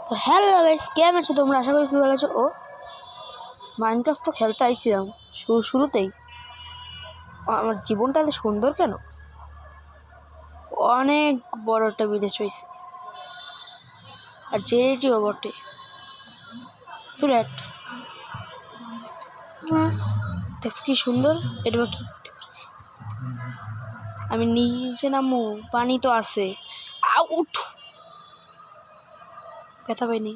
তো hello guys, কেমন আছো তোমরা? আশা করি খুব ভালো আছো। ও মাইনক্রাফট তো খেলতে আইছিলাম শুরুতেই। আমার জীবনটা এত সুন্দর কেন? অনেক বড় একটা বিদেশ হয়েছে, আর জেটিও বটে। দেখ কি সুন্দর। এটা কি? আমি নিচে নামু, পানি তো আছে। আউট, ব্যথা পাইনি।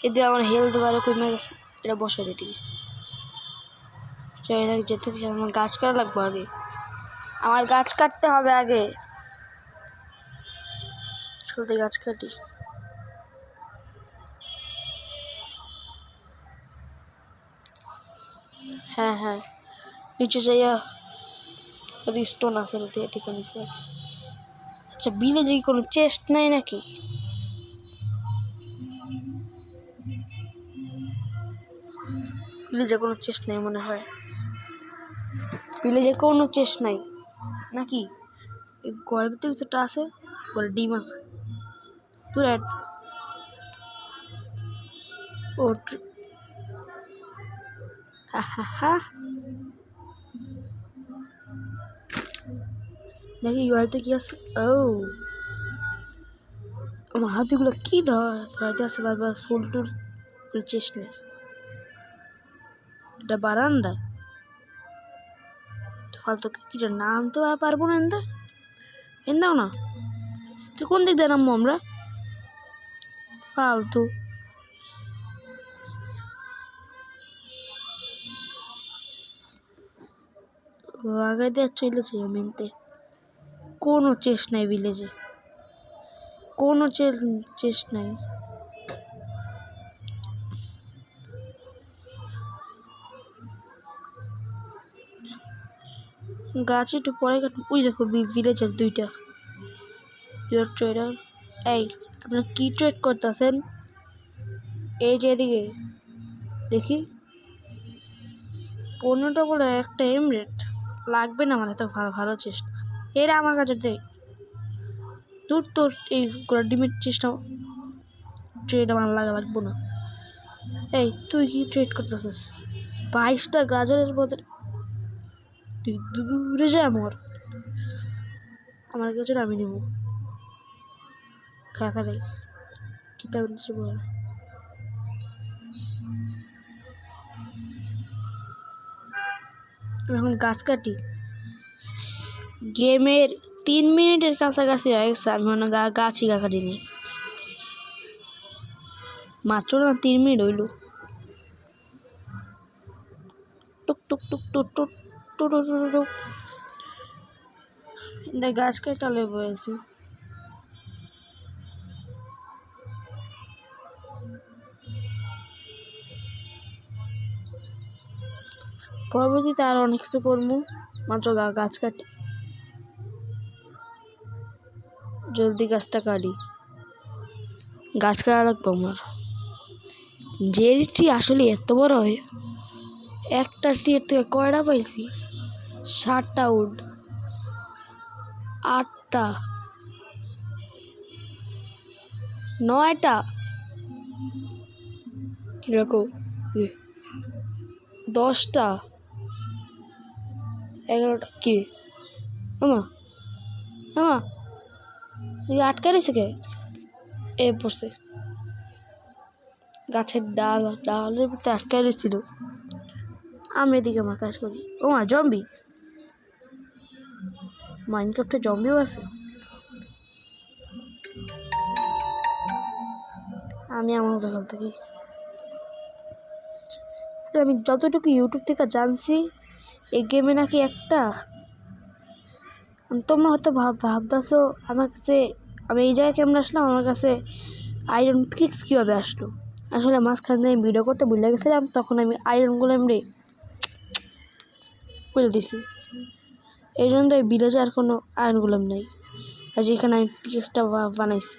এদিকে আমার হেলথ বারে কমে গেছে। এটা বসাই দিতে যেতে আমার গাছ কাটা লাগবে আগে। আমার গাছ কাটতে হবে আগে। শুরুতে গাছ কাটি। হ্যাঁ হ্যাঁ, নিচে যাইয়া ওদিকে স্টোন আছে, দেখে নিছে। আচ্ছা, ভিলেজে কি কোনো চেস্ট নাই নাকি? ভিলেজে কোনো চেস্ট নাই মনে হয়। ভিলেজে কোনো চেস্ট নাই নাকি? এই ঘরের ভিতরে কিছুটা আছে, বলে ডিম আছে। তুই ও দেখি ইউআইতে কি আছে। ও আমার হাতিগুলো কি ধরাইতে আছে বারবার। ফুল টুল চেস্ট নেই। এটা বারান্দা ফালতু কিটা নাম তো পারবো না। এন্দাও না, তুই কোন দিক দিয়ে নামবো আমরা? ফালতু লাগাই দিয়ে চলেছে। মেনতে কোনো চেষ্টা নাই ভিলেজে, কোনো চেষ্টা নাই। গাছ একটু পরে কাট। ওই দেখো ভিলেজের দুইটা ট্রেডার। এই আপনারা কি ট্রেড করতেছেন? এই যে এদিকে দেখি 15টা করে একটা এমরেট লাগবে না। আমার এত ভালো চেষ্টা। এরা আমার কাছে দে তোর তোর এই ডিমের চেষ্টা ট্রেড আমার লাগবো না। এই তুই কি ট্রেড করতেছিস? 22টা গাজরের বদলে তুই দূরে যা। আমার গাজর আমি নেব। খাখা নেই কিতাব বল। এখন গাছ কাটি। গেমের 3 মিনিটের কাছাকাছি হয়ে গেছে। আমি মনে গাছই কাটিনি মাত্র না 3 মিনিট হইল। টুক টুক টুক টুক টুক টুক টুক টুক গাছ কাটালে বয়েছি। পরবর্তীতে আর অনেক কিছু করবো, মাত্র গাছ কাটি। জলদি গাছটা কাটি। গাছ কাটা লাগবো আমার। জেরি ট্রি আসলে এত বড় হয়। একটা ট্রির থেকে কয়টা পাইছি? 7টা উড, 8টা, 9টা, কিরকম 10টা, 11টা। কি আমা আমা আটকা রয়েছে কে? এ পড়ছে গাছের ডালের ভিতরে আটকা রয়েছিল। আমি এদিকে আমার কাজ করি। ও মা, জম্বি! মাইনক্রাফটে জম্বিও আছে। আমি আমার মতো খেলতে থাকি। আমি যতটুকু ইউটিউব থেকে জানছি, এই গেমে নাকি একটা, তোমরা হয়তো ভাবতেছো আমার কাছে, আমি এই জায়গায় কেমন আসলাম, আমার কাছে আয়রন পিক্স কীভাবে আসলো। আসলে মাঝখানে আমি ভিডিও করতে ভুলে গেছিলাম, তখন আমি আয়রনগুলো এমনি করে দিছি। এই জন্য এই ভিলেজে আর কোনো আয়রনগুলো নেই, আর যেখানে আমি পিক্সটা বানাইছি।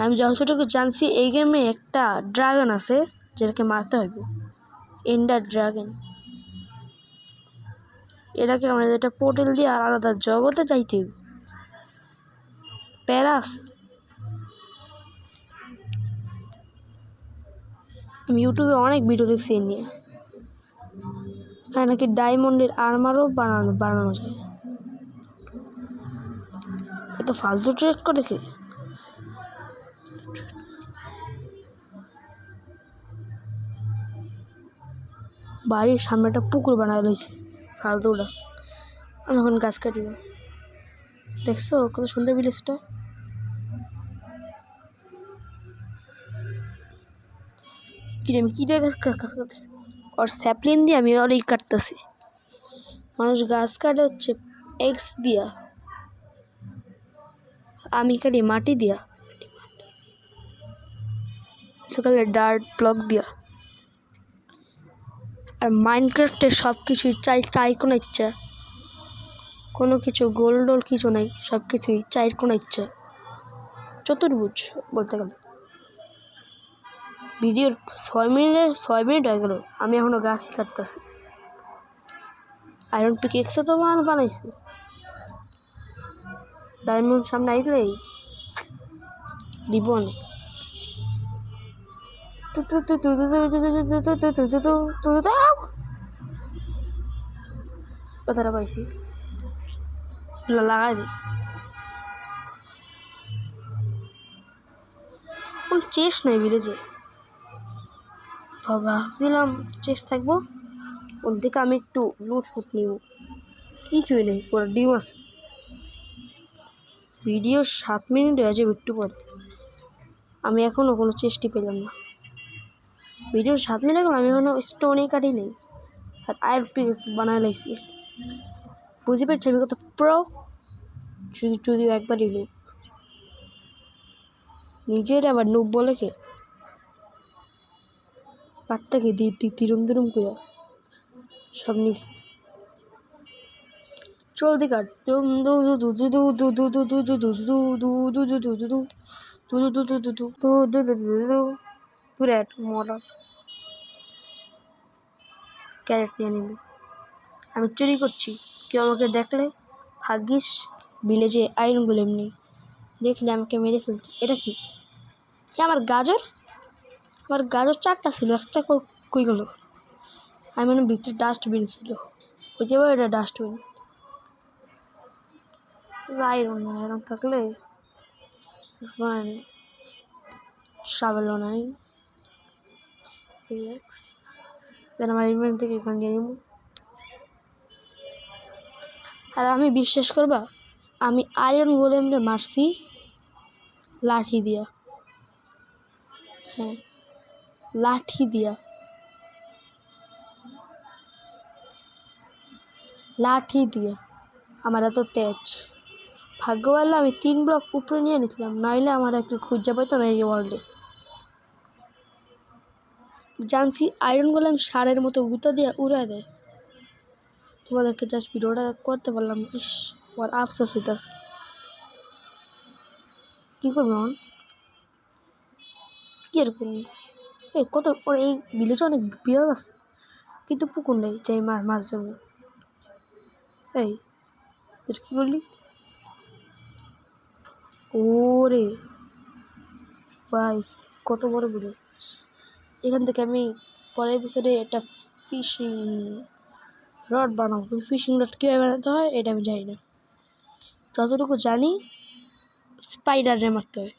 আমি যতটুকু জানছি, এই গেমে একটা ড্রাগন আছে যেটাকে মারতে হইব, এন্ডার ড্রাগন। এটাকে আমরা যেটা পোর্টাল দিয়ে আর আলাদা জগতে যাইতে হইব। প্যারা আছে। আমি ইউটিউবে অনেক ভিডিও দেখছি এ নিয়ে, এখানে নাকি ডায়মন্ডের আর্মারও বানানো যায়। এত ফালতু ট্রেড করে কি? বাড়ির সামনে একটা পুকুর বানানো রয়েছে ফালতুটা। আমি এখন গাছ কাটি না। দেখছো কত সুন্দর ভিলেজটা? কি আমি কি দিয়ে গাছ কাটতেছি? আর স্যাপলিন দিয়ে আমি অনেক কাটতেছি। মানুষ গাছ কাটে হচ্ছে এক্স দিয়া, আমি কাটি মাটি দিয়া, সকালে ডার্ট ব্লক দিয়া। আর মাইনক্রাফটে সব কিছুই চাই কোনো ইচ্ছা, কোনো কিছু গোল কিছু নাই, সব কিছুই চায়ের কোনো ইচ্ছা, চতুর্ভুজ বলতে গেলে। ভিডিওর 6 মিনিট হয়ে গেল, আমি এখনো গাছই কাটতেছি। আয়রন পিকেক্সও তো বানাইছি। ডায়মন্ড সামনে আইলেই দিব অনেক। কথাটা পাইছি, লাগাই দিই। কোন চেস নাই ভিলেজে, ভাবছিলাম চেস থাকবো, ওর দিকে আমি একটু লুট ফুট নিব, কিছুই নেই, পুরো ডিম আছে। ভিডিও 7 মিনিট হয়ে যাবে একটু পরে, আমি এখনও কোনো চেষ্টি পেলাম না। ভিডিও 7 মিনিট এখন আমি এখনও স্টোনই কাটি নেই, আর আয়ার পিস বানাই লাইছি। বুঝতে পারছি আমি কত প্রো, যদিও একবারই নুব। নিজের আবার নুব বলে কে? পাটটাকে তিরুম করে সব নিস জলদি কাট। ক্যারেট নিয়ে নিবি, আমি চুরি করছি, কেউ আমাকে দেখলে ভাগ্যিস ভিলেজে আয়রন গোলেম নেই, দেখলে আমাকে মেরে ফেলতে। এটা কি? আমার গাজর 4টা ছিল, একটা কই গেল? আমি মনে ভিতরে ডাস্টবিন ছিল, ওই যে এটা ডাস্টবিন। আয়রন থাকলে সাবেলও নাই, আমার ইভেন্ট থেকে এখানে নিয়ে নিব। আর আমি বিশ্বাস করবা, আমি আয়রন গোলেমরে মারছি লাঠি দিয়া। হ্যাঁ, লাঠি দিয়া, আমার এত তেজ। ভাগ্য ভালো আমি 3 ব্লক উপরে নিয়ে নিছিলাম, নাইলে আমার একটু খুঁজে পাইতো না এই ওয়ার্ল্ডে। জানছি আয়রন গোলেম সারের মতো গুতা দিয়ে উড়ায় দেয়। তোমাদেরকে জাস্ট ভিডিওটা করতে পারলাম, ইস আমার আফসোস হইতাছে। কি করবো এখন? কি এরকম এই কত এই ভিলেজে অনেক বিড়াল আছে, কিন্তু পুকুর নেই যাই মাছ জন্য। এই তুই কি করলি? ওরে ভাই কত বড় ভিলেজ! এখান থেকে আমি পরের এপিসোডে একটা ফিশিং রড বানাবো, কিন্তু ফিশিং রড কীভাবে বানাতে হয় এটা আমি জানি না। যতটুকু জানি স্পাইডারে মারতে হয়।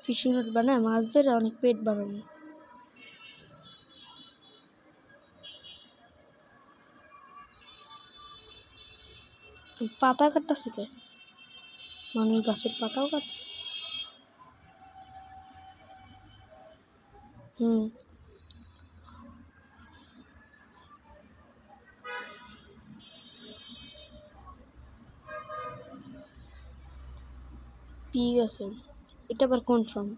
ফিশিং রড বানায় মাছ ধরে অনেক পেট বানানো। পাতা কাটতেছে কে? মানুষ গাছের পাতাও কাটে? পিগ আছে, এটা আবার কোন ফার্ম?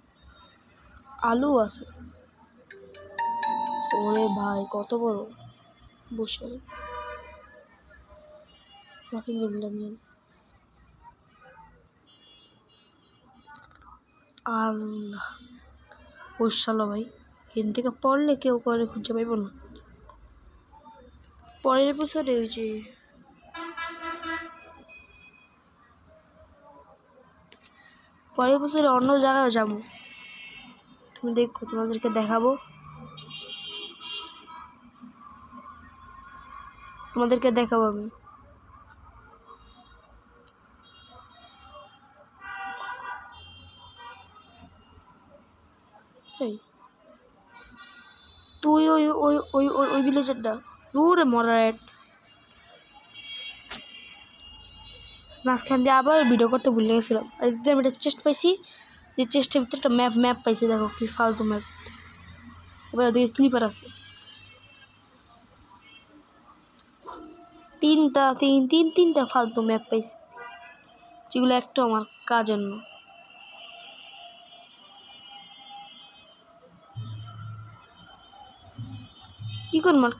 আলু আছে, ওরে ভাই কত বড়! বসে আল্লাহ বসালো ভাই, এখান থেকে পড়লে কেউ করে খুঁজে পাইব না। পরের এপিসোডে ওই যে অন্য জায়গায় যাবো, তুমি দেখো, তোমাদেরকে দেখাবো, আমি। তুই ওই ওই ওই ওই ওই ভিলেজারটা দূরে মরারেট মাঝখান দিয়ে আবার ভিডিও করতে ভুলে গেছিলাম। আর একদিন আমি একটা চেস্ট পাইছি, যে চেস্টের ভিতরে একটা ম্যাপ পাইছি। দেখো কি ফালতু ম্যাপ। এবার ওদিকে ক্লিপার আছে তিনটা ফালতু ম্যাপ পাইছি, যেগুলো একটা আমার কাজের না।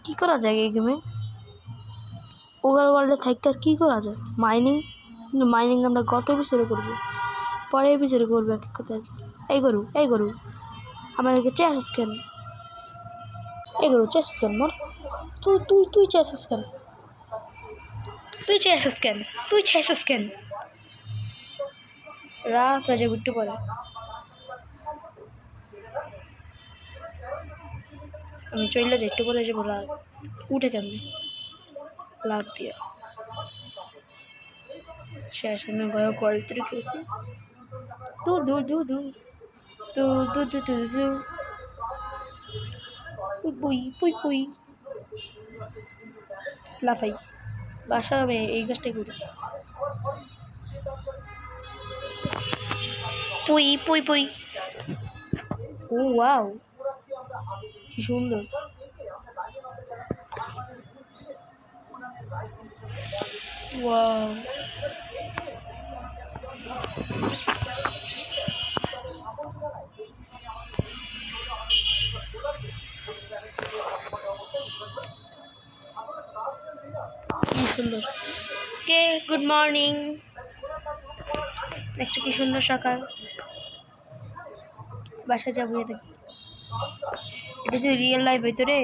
কি করা যায় এই গেমে? ওভারওয়ার্ল্ডে থাকতে আর কি করা যায়? মাইনিং। কিন্তু মাইনিং আমরা গত এপিসোডে করবো, পরে এপিসোডে করবো এক কথা। এই গরু আমাদেরকে চেসিস কেন? এই গরু চেসিস কেন? মর। তুই চেসিস কেন? রাত হয়ে যাবে একটু পরে। আমি চলে যাই, একটু পরে যাবো। রাত উঠে কেমনি লাভ দিয়া শেষ। আমি ঘরের ভিতরে খেয়েছি। পুই লাফাই বাসা। আমি এই গাছটাই করি। পুই ও ওয়াও, কি সুন্দর। ওয়াও, কি সুন্দর। কে গুড মর্নিং। দেখছো কি সুন্দর সকাল। বাসায় যাবো। দেখি এটা যদি রিয়েল লাইফ হইতো রে।